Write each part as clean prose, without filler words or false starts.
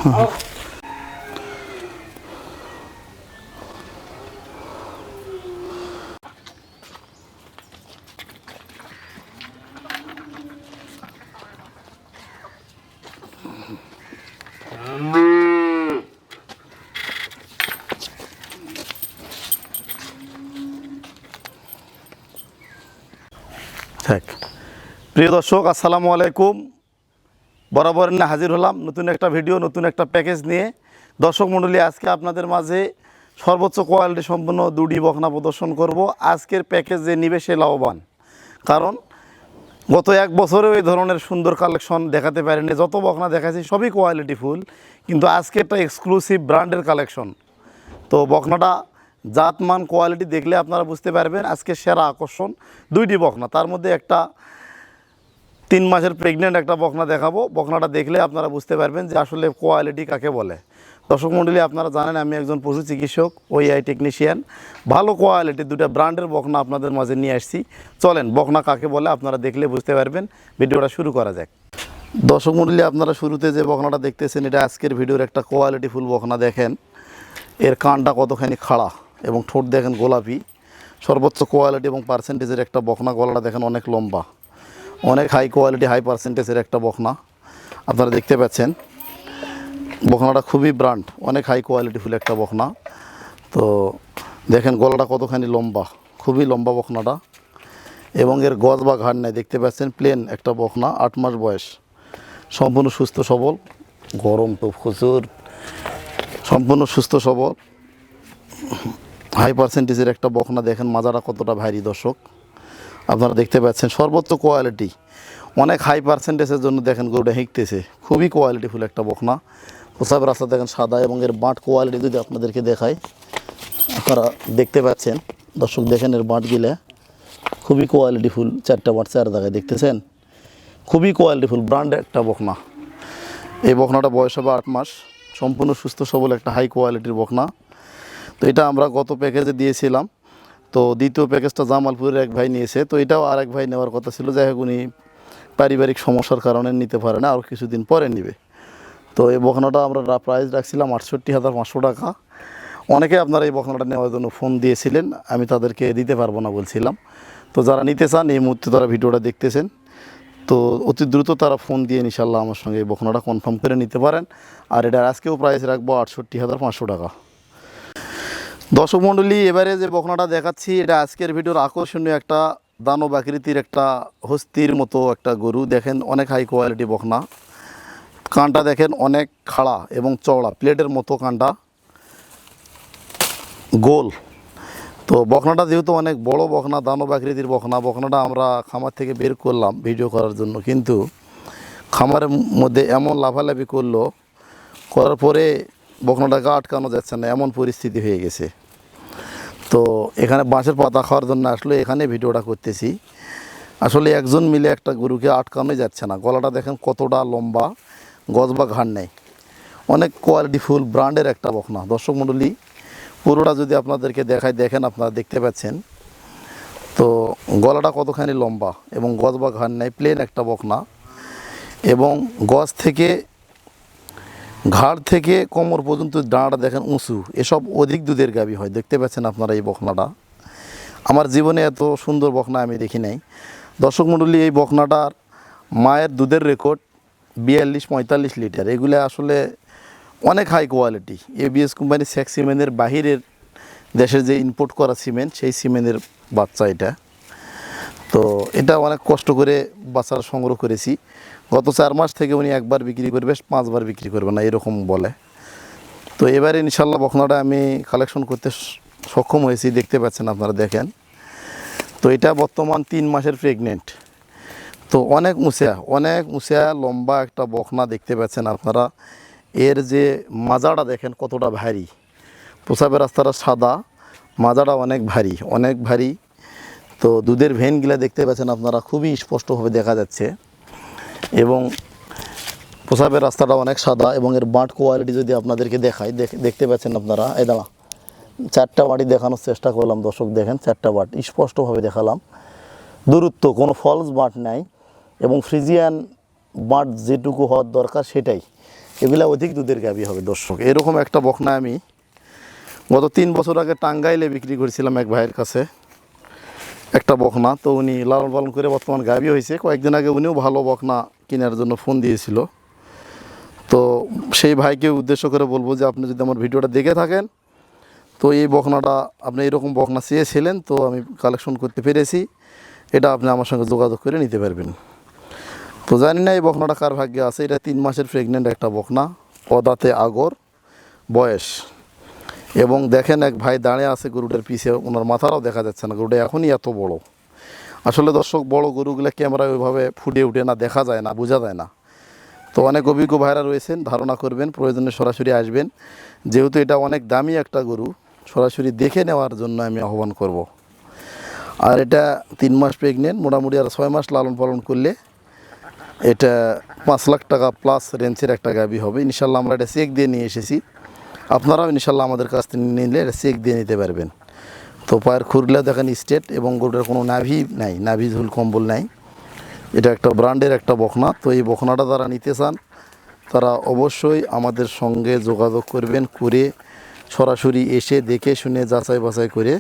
প্রিয় দর্শক, আসসালামু আলাইকুম। বরাবর না হাজির হলাম নতুন একটা ভিডিও, নতুন একটা প্যাকেজ নিয়ে। দর্শক মণ্ডলী, আজকে আপনাদের মাঝে সর্বোচ্চ কোয়ালিটি সম্পন্ন দুটি বকনা প্রদর্শন করব। আজকের প্যাকেজ যে নিবে সে লাভবান, কারণ গত এক বছরেও এই ধরনের সুন্দর কালেকশন দেখাতে পারেনি। যত বকনা দেখাচ্ছি সবই কোয়ালিটি ফুল, কিন্তু আজকে একটা এক্সক্লুসিভ ব্র্যান্ডের কালেকশন। তো বকনাটা জাতমান কোয়ালিটি দেখলে আপনারা বুঝতে পারবেন। আজকে সেরা আকর্ষণ দুইটি বকনা, তার মধ্যে একটা 3 মাসের প্রেগনেন্ট একটা বকনা দেখাবো। বকনাটা দেখলে আপনারা বুঝতে পারবেন যে আসলে কোয়ালিটি কাকে বলে। দর্শক মণ্ডলী, আপনারা জানেন আমি একজন পশু চিকিৎসক, ওইআই টেকনিশিয়ান। ভালো কোয়ালিটির দুটো ব্র্যান্ডের বকনা আপনাদের মাঝে নিয়ে আসছি। চলেন বকনা কাকে বলে আপনারা দেখলে বুঝতে পারবেন। ভিডিওটা শুরু করা যাক। দর্শক মণ্ডলী, আপনারা শুরুতে যে বকনাটা দেখতেছেন এটা আজকের ভিডিওর একটা কোয়ালিটি ফুল বকনা। দেখেন এর কানটা কতখানি খাড়া এবং ঠোঁট দেখেন গোলাপি। সর্বোচ্চ কোয়ালিটি এবং পার্সেন্টেজের একটা বকনা। গলাটা দেখেন অনেক লম্বা, অনেক হাই কোয়ালিটি হাই পার্সেন্টেজের একটা বকনা আপনারা দেখতে পাচ্ছেন। বকনাটা খুবই ব্র্যান্ড, অনেক হাই কোয়ালিটি ফুল একটা বকনা। তো দেখেন গলাটা কতখানি লম্বা, খুবই লম্বা বকনাটা, এবং এর গজ বা ঘাড় নেই। দেখতে পাচ্ছেন প্লেন একটা বকনা, 8 মাস বয়স, সম্পূর্ণ সুস্থ সবল। গরম তো প্রচুর, সম্পূর্ণ সুস্থ সবল হাই পার্সেন্টেজের একটা বকনা। দেখেন মাজাটা কতটা ভারী। দর্শক আপনারা দেখতে পাচ্ছেন সর্বোচ্চ কোয়ালিটি, অনেক হাই পার্সেন্টেজের জন্য দেখেন গরুটা হিঁকতেছে। খুবই কোয়ালিটিফুল একটা বকনা। প্রসাবের রাস্তা দেখেন সাদা, এবং এর বাঁট কোয়ালিটি যদি আপনাদেরকে দেখায় আপনারা দেখতে পাচ্ছেন। দর্শক দেখেন এর বাঁটগুলা খুবই কোয়ালিটিফুল। 4টা বাঁট 4 জায়গায় দেখতেছেন, খুবই কোয়ালিটিফুল ব্র্যান্ডের একটা বকনা। এই বকনাটা বয়স হবে 8 মাস, সম্পূর্ণ সুস্থ সবল একটা হাই কোয়ালিটির বকনা। তো এটা আমরা গত প্যাকেজে দিয়েছিলাম। তো দ্বিতীয় প্যাকেজটা জামালপুরের এক ভাই নিয়েছে, তো এটাও আর এক ভাই নেওয়ার কথা ছিল। যাই হোক উনি পারিবারিক সমস্যার কারণে নিতে পারে না, আর কিছুদিন পরে নেবে। তো এই বকনাটা আমরা প্রাইস রাখছিলাম 68,500 টাকা। অনেকে আপনারা এই বকনাটা নেওয়ার জন্য ফোন দিয়েছিলেন, আমি তাদেরকে দিতে পারবো না বলছিলাম। তো যারা নিতে চান এই মুহূর্তে তারা ভিডিওটা দেখতেছেন, তো অতি দ্রুত তারা ফোন দিয়ে ইনশাল্লাহ আমার সঙ্গে এই বকনাটা কনফার্ম করে নিতে পারেন। আর এটার আজকেও প্রাইস রাখবো 68,500 টাকা। দর্শক মণ্ডলী, এবারে যে বকনাটা দেখাচ্ছি এটা আজকের ভিডিওর আকর্ষণীয় একটা দানব আকৃতির একটা হস্তির মতো একটা গরু। দেখেন অনেক হাই কোয়ালিটি বকনা। কানটা দেখেন অনেক খাড়া এবং চওড়া, প্লেটের মতো কানটা, গোল। তো বকনাটা যেহেতু অনেক বড় বকনা, দানব আকৃতির বকনা, বকনাটা আমরা খামার থেকে বের করলাম ভিডিও করার জন্য, কিন্তু খামারের মধ্যে এমন লাফালাফি করলো, করার পরে বকনাটাকে আটকানো যাচ্ছে না, এমন পরিস্থিতি হয়ে গেছে। তো এখানে বাঁশের পাতা খাওয়ার জন্য আসলে এখানে ভিডিওটা করতেছি। আসলে একজন মিলে একটা গরুকে আটকানোই যাচ্ছে না। গলাটা দেখেন কতটা লম্বা, গজ বা ঘাড় নেই, অনেক কোয়ালিটিফুল ব্র্যান্ডের একটা বকনা। দর্শক মণ্ডলী, পুরোটা যদি আপনাদেরকে দেখায় দেখেন, আপনারা দেখতে পাচ্ছেন। তো গলাটা কতখানি লম্বা এবং গজ বা ঘাড় নেই, প্লেন একটা বকনা, এবং গজ থেকে ঘাড় থেকে কোমর পর্যন্ত ডাঁড়া দেখেন উঁচু। এসব অধিক দুধের গাভী হয়। দেখতে পাচ্ছেন আপনারা এই বকনাটা। আমার জীবনে এত সুন্দর বকনা আমি দেখি নাই। দর্শক মণ্ডলী, এই বকনাটার মায়ের দুধের রেকর্ড 42-45 লিটার। এগুলো আসলে অনেক হাই কোয়ালিটি। এবিএস কোম্পানি সেক্স সিমেন্টের বাহিরের দেশের যে ইম্পোর্ট করা সিমেন্ট, সেই সিমেন্টের বাচ্চা এটা। তো এটা অনেক কষ্ট করে বাচ্চারা সংগ্রহ করেছি। গত 4 মাস থেকে উনি একবার বিক্রি করবে, 5 বার বিক্রি করবে না, এরকম বলে। তো এবারে ইনশাল্লাহ বকনাটা আমি কালেকশন করতে সক্ষম হয়েছি। দেখতে পাচ্ছেন আপনারা, দেখেন। তো এটা বর্তমান 3 মাসের প্রেগনেন্ট। তো অনেক উঁচা লম্বা একটা বকনা। দেখতে পাচ্ছেন আপনারা। এর যে মাজাটা দেখেন কতটা ভারী, প্রসাবের রাস্তাটা সাদা, মাজাটা অনেক ভারী। তো দুধের ভেনগুলা দেখতে পাচ্ছেন আপনারা, খুবই স্পষ্টভাবে দেখা যাচ্ছে, এবং প্রসাবের রাস্তাটা অনেক সাদা। এবং এর বাঁট কোয়ালিটি যদি আপনাদেরকে দেখাই, দেখতে পাচ্ছেন আপনারা। এই দাঁড়া, 4টা বাটি দেখানোর চেষ্টা করলাম। দর্শক দেখেন 4টা বাট স্পষ্টভাবে দেখালাম। দূরত্ব, কোনো ফলস বাঁট নাই, এবং ফ্রিজিয়ান বাঁট যেটুকু হওয়ার দরকার সেটাই। এগুলা অধিক দুধের গাভী হবে দর্শক। এরকম একটা বকনা আমি গত 3 বছর আগে টাঙ্গাইলে বিক্রি করেছিলাম এক ভাইয়ের কাছে একটা বকনা। তো উনি লালন পালন করে বর্তমান গাভী হয়েছে। কয়েকদিন আগে উনিও ভালো বকনা কেনার জন্য ফোন দিয়েছিল। তো সেই ভাইকে উদ্দেশ্য করে বলবো যে আপনি যদি আমার ভিডিওটা দেখে থাকেন, তো এই বকনাটা আপনি এরকম বকনা চেয়েছিলেন, তো আমি কালেকশন করতে পেরেছি। এটা আপনি আমার সঙ্গে যোগাযোগ করে নিতে পারবেন। তো জানি না এই বকনাটা কার ভাগ্যে আছে। এটা 3 মাসের প্রেগনেন্ট একটা বকনা, পদাতে আগর বয়স। এবং দেখেন এক ভাই দাঁড়িয়ে আছে গরুটার পিছে, ওনার মাথাটাও দেখা যাচ্ছে না। গরুটা এখনই এত বড়। আসলে দর্শক, বড় গরুগুলো ক্যামেরায় ওইভাবে ফুটে উঠে না, দেখা যায় না, বোঝা যায় না। তো অনেক অভিজ্ঞ ভাইরা রয়েছেন, ধারণা করবেন, প্রয়োজনে সরাসরি আসবেন। যেহেতু এটা অনেক দামি একটা গরু, সরাসরি দেখে নেওয়ার জন্য আমি আহ্বান করব। আর এটা 3 মাস প্রেগনেন্ট, মোটামুটি আর 6 মাস লালন পালন করলে এটা 5 লাখ টাকা প্লাস রেঞ্জের একটা গাভী হবে ইনশাল্লাহ। আমরা এটা চেক দিয়ে নিয়ে এসেছি। আপনারাও ইনশাল্লাহ আমাদের কাছ থেকে নিলে এটা চেক দিয়ে নিতে পারবেন। তো পায়ের খুরলে দেখেন স্টেট, এবং গরুটার কোনো নাভি নাই, নাভি ঝুল কম্বল নাই। এটা একটা ব্র্যান্ডের একটা বকনা। তো এই বকনাটা যারা নিতে চান তারা অবশ্যই আমাদের সঙ্গে যোগাযোগ করবেন, করে সরাসরি এসে দেখে শুনে যাচাই বাছাই করে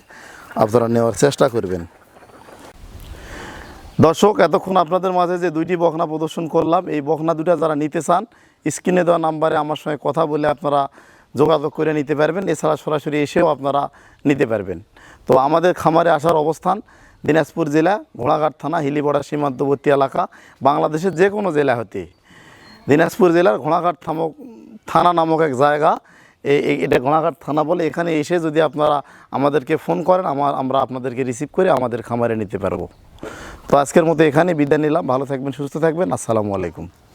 আপনারা নেওয়ার চেষ্টা করবেন। দর্শক, এতক্ষণ আপনাদের মাঝে যে 2টি বকনা প্রদর্শন করলাম, এই বকনা দুটা যারা নিতে চান স্ক্রিনে দেওয়া নাম্বারে আমার সঙ্গে কথা বলে আপনারা যোগাযোগ করে নিতে পারবেন। এছাড়া সরাসরি এসেও আপনারা নিতে পারবেন। তো আমাদের খামারে আসার অবস্থান দিনাজপুর জেলা, ঘোড়াঘাট থানা, হিলিবড়া সীমান্তবর্তী এলাকা। বাংলাদেশের যে কোনো জেলা হতে দিনাজপুর জেলার ঘোড়াঘাট থানা নামক এক জায়গা, এটা ঘোড়াঘাট থানা বলে। এখানে এসে যদি আপনারা আমাদেরকে ফোন করেন, আমরা আপনাদেরকে রিসিভ করে আমাদের খামারে নিতে পারবো। তো আজকের মতো এখানে বিদায় নিলাম। ভালো থাকবেন, সুস্থ থাকবেন। আসসালামু আলাইকুম।